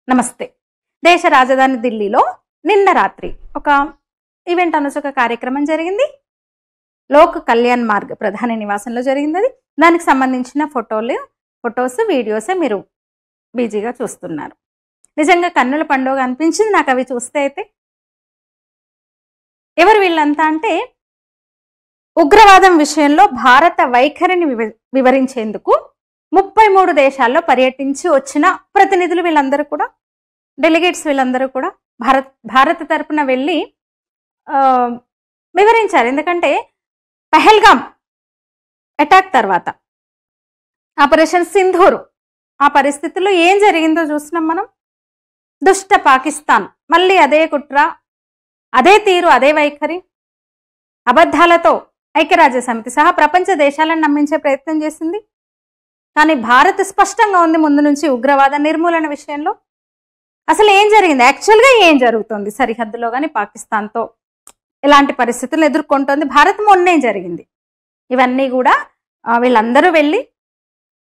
నమస్తే. దేశ రాజధాని ఢిల్లీలో నిన్న రాత్రి ఒక ఈవెంట్ అనొచ్చు, ఒక కార్యక్రమం జరిగింది. లోక్ కళ్యాణ్ మార్గ్ ప్రధాని నివాసంలో జరిగింది. అది దానికి సంబంధించిన ఫొటోస్ వీడియోసే మీరు బిజీగా చూస్తున్నారు. నిజంగా కన్నుల పండుగ అనిపించింది నాకు అవి చూస్తే. అయితే ఎవరు వీళ్ళంతా అంటే, ఉగ్రవాదం విషయంలో భారత వైఖరిని వివరించేందుకు 33 దేశాల్లో పర్యటించి వచ్చిన ప్రతినిధులు వీళ్ళందరూ కూడా, డెలిగేట్స్ వీళ్ళందరూ కూడా భారత తరపున వెళ్ళి వివరించారు. ఎందుకంటే పహల్గామ్ అటాక్ తర్వాత ఆపరేషన్ సింధూర్ ఆ పరిస్థితుల్లో ఏం జరిగిందో చూసినాం మనం. దుష్ట పాకిస్తాన్ మళ్ళీ అదే కుట్ర, అదే తీరు, అదే వైఖరి, అబద్ధాలతో ఐక్యరాజ్య సమితి సహా ప్రపంచ దేశాలను నమ్మించే ప్రయత్నం చేసింది. కానీ భారత్ స్పష్టంగా ఉంది ముందు నుంచి ఉగ్రవాద నిర్మూలన విషయంలో. అసలు ఏం జరిగింది, యాక్చువల్గా ఏం జరుగుతుంది సరిహద్దులో కానీ పాకిస్తాన్తో ఎలాంటి పరిస్థితులు ఎదుర్కొంటోంది భారత్, మొన్నేం జరిగింది, ఇవన్నీ కూడా వీళ్ళందరూ వెళ్ళి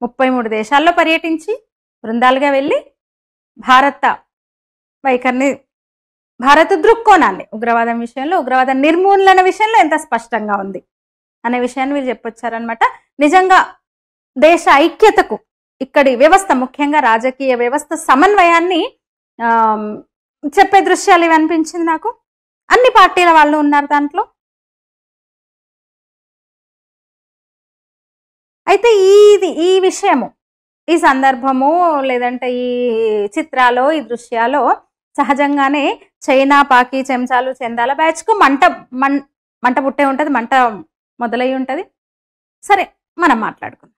33 దేశాల్లో పర్యటించి బృందాలుగా వెళ్ళి భారత వైఖరిని, భారత దృక్కోణాన్ని ఉగ్రవాదం విషయంలో, ఉగ్రవాద నిర్మూలన విషయంలో ఎంత స్పష్టంగా ఉంది అనే విషయాన్ని వీళ్ళు చెప్పొచ్చారనమాట. నిజంగా దేశ ఐక్యతకు ఇక్కడి వ్యవస్థ, ముఖ్యంగా రాజకీయ వ్యవస్థ సమన్వయాన్ని చెప్పే దృశ్యాలు ఇవి అనిపించింది నాకు. అన్ని పార్టీల వాళ్ళు ఉన్నారు దాంట్లో. అయితే ఈ విషయము, ఈ సందర్భము, లేదంటే ఈ చిత్రాలో, ఈ దృశ్యాలో సహజంగానే చైనా, పాకి, చెంచాలు, చందాల బ్యాచ్కు మంట పుట్టే ఉంటుంది, మంట మొదలై ఉంటుంది. సరే, మనం మాట్లాడుకుందాం.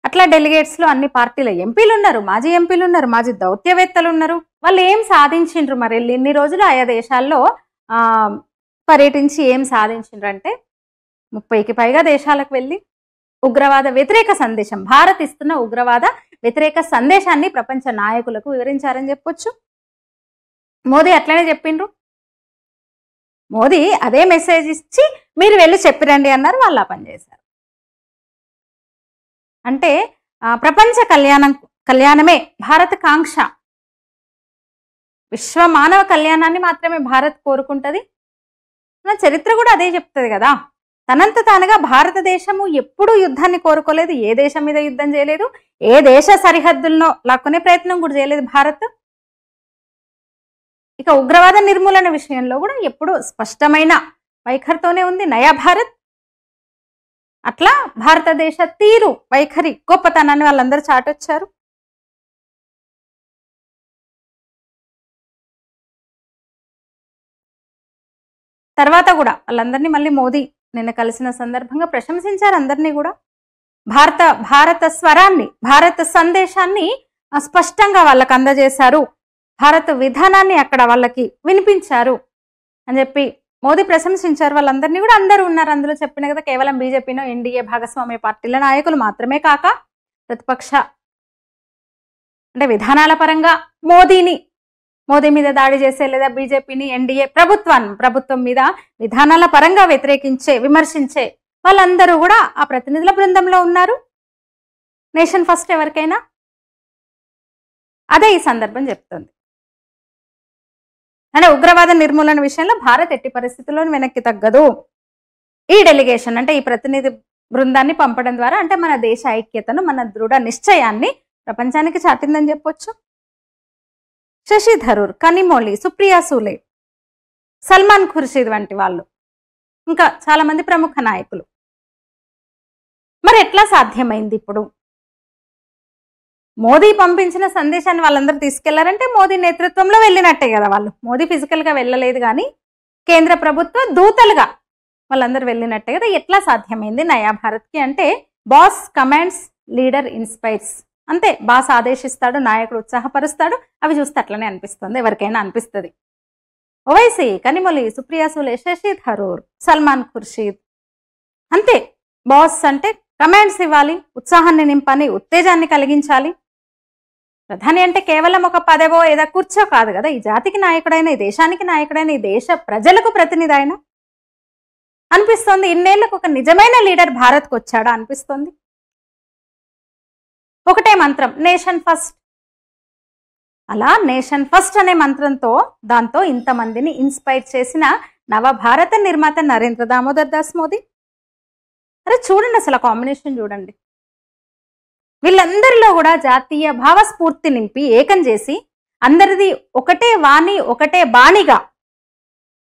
అట్లా డెలిగేట్స్లో అన్ని పార్టీల ఎంపీలు ఉన్నారు, మాజీ ఎంపీలు ఉన్నారు, మాజీ దౌత్యవేత్తలు ఉన్నారు. వాళ్ళు ఏం సాధించిండ్రు మరి, ఇన్ని రోజులు ఆయా దేశాల్లో పర్యటించి ఏం సాధించిండ్రు అంటే, 30కి పైగా దేశాలకు వెళ్ళి ఉగ్రవాద వ్యతిరేక సందేశం, భారత్ ఇస్తున్న ఉగ్రవాద వ్యతిరేక సందేశాన్ని ప్రపంచ నాయకులకు వివరించారని చెప్పొచ్చు. మోదీ అట్లనే చెప్పిండ్రు. మోదీ అదే మెసేజ్ ఇచ్చి మీరు వెళ్ళి చెప్పిరండి అన్నారు, వాళ్ళు ఆ పని చేశారు. అంటే ప్రపంచ కళ్యాణమే భారత కాంక్ష. విశ్వ మానవ కళ్యాణాన్ని మాత్రమే భారత్ కోరుకుంటుంది. మన చరిత్ర కూడా అదే చెప్తుంది కదా. తనంత తానుగా భారతదేశము ఎప్పుడూ యుద్ధాన్ని కోరుకోలేదు, ఏ దేశం మీద యుద్ధం చేయలేదు, ఏ దేశ సరిహద్దులను లాక్కునే ప్రయత్నం కూడా చేయలేదు భారత్. ఇక ఉగ్రవాద నిర్మూలన విషయంలో కూడా ఎప్పుడు స్పష్టమైన వైఖరితోనే ఉంది నయా భారత్. అట్లా భారతదేశ తీరు, వైఖరి, గొప్పతనాన్ని వాళ్ళందరూ చాటొచ్చారు. తర్వాత కూడా వాళ్ళందరినీ మళ్ళీ మోదీ నిన్న కలిసిన సందర్భంగా ప్రశంసించారు అందరినీ కూడా. భారత స్వరాన్ని, భారత సందేశాన్ని స్పష్టంగా వాళ్ళకి అందజేశారు, భారత విధానాన్ని అక్కడ వాళ్ళకి వినిపించారు అని చెప్పి మోదీ ప్రశంసించారు వాళ్ళందరినీ కూడా. అందరూ ఉన్నారు అందులో, చెప్పిన కదా, కేవలం బీజేపీనో ఎన్డీఏ భాగస్వామ్య పార్టీల నాయకులు మాత్రమే కాక, ప్రతిపక్ష అంటే విధానాల పరంగా మోదీ మీద దాడి చేసే, లేదా బీజేపీని, ఎన్డీఏ ప్రభుత్వం మీద విధానాల పరంగా వ్యతిరేకించే, విమర్శించే వాళ్ళందరూ కూడా ఆ ప్రతినిధుల బృందంలో ఉన్నారు. నేషన్ ఫస్ట్ ఎవరికైనా అదే ఈ సందర్భం చెప్తుంది. అంటే ఉగ్రవాద నిర్మూలన విషయంలో భారత్ ఎట్టి పరిస్థితుల్లో వెనక్కి తగ్గదు. ఈ డెలిగేషన్ అంటే ఈ ప్రతినిధి బృందాన్ని పంపడం ద్వారా అంటే మన దేశ ఐక్యతను, మన దృఢ నిశ్చయాన్ని ప్రపంచానికి చాటిందని చెప్పొచ్చు. శశి థరూర్, కనిమొళి, సుప్రియా సూలే, సల్మాన్ ఖుర్షీద్ వంటి వాళ్ళు, ఇంకా చాలా మంది ప్రముఖ నాయకులు. మరి ఎట్లా సాధ్యమైంది ఇప్పుడు? మోదీ పంపించిన సందేశాన్ని వాళ్ళందరూ తీసుకెళ్లారంటే మోదీ నేతృత్వంలో వెళ్ళినట్టే కదా వాళ్ళు. మోదీ ఫిజికల్ గా వెళ్ళలేదు, కానీ కేంద్ర ప్రభుత్వ దూతలుగా వాళ్ళందరూ వెళ్ళినట్టే కదా. ఎట్లా సాధ్యమైంది నయా భారత్కి అంటే, బాస్ కమాండ్స్, లీడర్ ఇన్స్పైర్స్. అంతే, బాస్ ఆదేశిస్తాడు, నాయకుడు ఉత్సాహపరుస్తాడు. అవి చూస్తే అట్లనే అనిపిస్తుంది, ఎవరికైనా అనిపిస్తుంది. ఓవైసీ, కనిమొళి, సుప్రియా సూలే, శశి థరూర్, సల్మాన్ ఖుర్షీద్. అంతే, బాస్ అంటే కమాండ్స్ ఇవ్వాలి, ఉత్సాహాన్ని నింపాలి, ఉత్తేజాన్ని కలిగించాలి. ప్రధాని అంటే కేవలం ఒక పదవో ఏదో కూర్చో కాదు కదా. ఈ జాతికి నాయకుడైన, ఈ దేశానికి నాయకుడైన, ఈ దేశ ప్రజలకు ప్రతినిధి ఆయన అనిపిస్తోంది. ఇన్నేళ్లకు ఒక నిజమైన లీడర్ భారత్కు వచ్చాడా అనిపిస్తోంది. ఒకటే మంత్రం, నేషన్ ఫస్ట్. అలా నేషన్ ఫస్ట్ అనే మంత్రంతో దాంతో ఇంతమందిని ఇన్స్పైర్ చేసిన నవభారత నిర్మాత నరేంద్ర దామోదర్ దాస్ మోదీ. అరే చూడండి, అసలు కాంబినేషన్ చూడండి. వీళ్ళందరిలో కూడా జాతీయ భావస్ఫూర్తి నింపి ఏకం చేసి అందరిది ఒకటే వాణి ఒకటే బాణిగా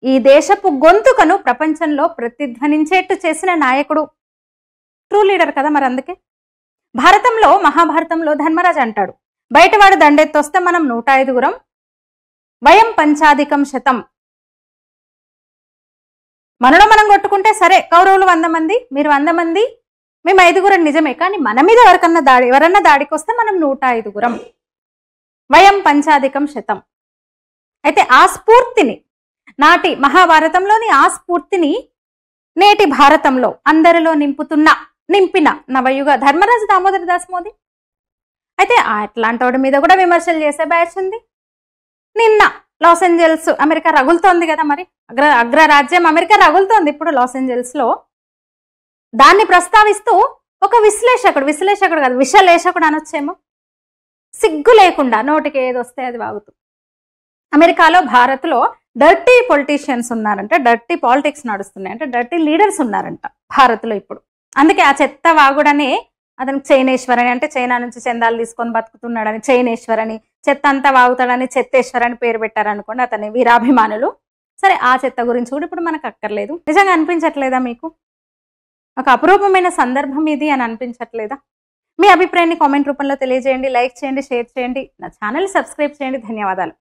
ఈ దేశపు గొంతుకను ప్రపంచంలో ప్రతిధ్వనించేట్టు చేసిన నాయకుడు, ట్రూ లీడర్ కదా. మరి అందుకే భారతంలో, మహాభారతంలో ధర్మరాజు అంటాడు, బయటవాడు దండెత్తొస్తే మనం 105 వయం పంచాధికం శతం. మనలో మనం కొట్టుకుంటే సరే, కౌరవులు 100 మంది, మీరు 100 మంది, మేము 5 నిజమే, కానీ మన మీద ఎవరన్నా దాడికి వస్తే మనం 105 వయం పంచాధికం శతం. అయితే ఆ స్ఫూర్తిని, నాటి మహాభారతంలోని ఆ స్ఫూర్తిని నేటి భారతంలో అందరిలో నింపిన నవయుగ ధర్మరాజు దామోదర్ దాస్ మోదీ. అయితే అట్లాంటి వాడి మీద కూడా విమర్శలు చేసే బ్యాచ్ ఉంది. నిన్న లాస్ ఏంజల్స్, అమెరికా రగులుతోంది కదా, మరి అగ్రరాజ్యం అమెరికా రగులుతోంది ఇప్పుడు లాస్ ఏంజల్స్ లో. దాన్ని ప్రస్తావిస్తూ ఒక విశ్లేషకుడు కాదు, విశ్లేషకుడు అనొచ్చేమో, సిగ్గు లేకుండా నోటికి ఏది వస్తే అది వాగుతూ, అమెరికాలో, భారత్లో డర్టీ పొలిటీషియన్స్ ఉన్నారంట, డర్టీ పాలిటిక్స్ నడుస్తున్నాయంట, డర్టీ లీడర్స్ ఉన్నారంట భారత్లో ఇప్పుడు. అందుకే ఆ చెత్త వాగుడనే అతనికి చైనేశ్వర్ అని, అంటే చైనా నుంచి చందాలు తీసుకొని బతుకుతున్నాడని చైనేశ్వర్ అని, చెత్త అంతా వాగుతాడని చెత్తేశ్వర్ అని పేరు పెట్టారనుకోండి అతని వీరాభిమానులు. సరే, ఆ చెత్త గురించి కూడా ఇప్పుడు మనకు అక్కర్లేదు. నిజంగా అనిపించట్లేదా మీకు? ఒక అపురూపమైన సందర్భం ఇది అని అనిపించట్లేదా? మీ అభిప్రాయాన్ని కామెంట్ రూపంలో తెలియజేయండి, లైక్ చేయండి, షేర్ చేయండి, నా ఛానల్ సబ్స్క్రైబ్ చేయండి. ధన్యవాదాలు.